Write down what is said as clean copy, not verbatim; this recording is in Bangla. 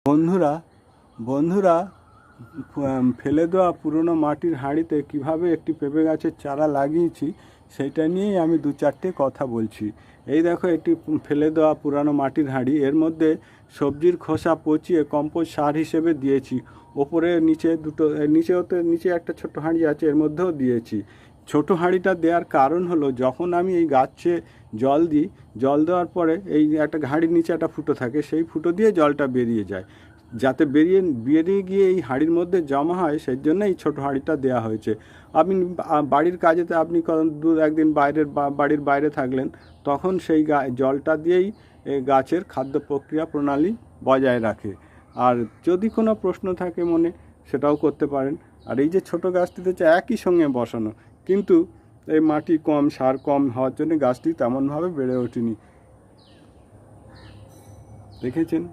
বন্ধুরা বন্ধুরা ফেলে দেওয়া পুরনো মাটির হাঁড়িতে কিভাবে একটি পেঁপে গাছের চারা লাগিয়েছি সেইটা নিয়েই আমি দু চারটে কথা বলছি। এই দেখো, একটি ফেলে দেওয়া পুরানো মাটির হাঁড়ি, এর মধ্যে সবজির খোসা পচিয়ে কম্পোস্ট সার হিসেবে দিয়েছি। ওপরে নিচে দুটো, নিচে একটা ছোট হাঁড়ি আছে, এর মধ্যেও দিয়েছি। ছোট হাঁড়িটা দেওয়ার কারণ হলো, যখন আমি এই গাছে জল দিই, জল দেওয়ার পরে এই একটা হাঁড়ির নিচে একটা ফুটো থাকে, সেই ফুটো দিয়ে জলটা বেরিয়ে যায়, যাতে বেরিয়ে গিয়ে এই হাঁড়ির মধ্যে জমা হয়, সেই জন্য এই ছোটো হাঁড়িটা দেওয়া হয়েছে। আপনি বাড়ির কাজেতে আপনি একদিন বাড়ির বাইরে থাকলেন, তখন সেই জলটা দিয়েই গাছের খাদ্য প্রক্রিয়া প্রণালী বজায় রাখে। আর যদি কোনো প্রশ্ন থাকে মনে, সেটাও করতে পারেন। আর এই যে ছোটো গাছটিতে হচ্ছে একই সঙ্গে বসানো, কিন্তু এই মাটি কম, সার কম হওয়ার জন্য গাছটি তেমনভাবে বেড়ে ওঠেনি। দেখেছেন?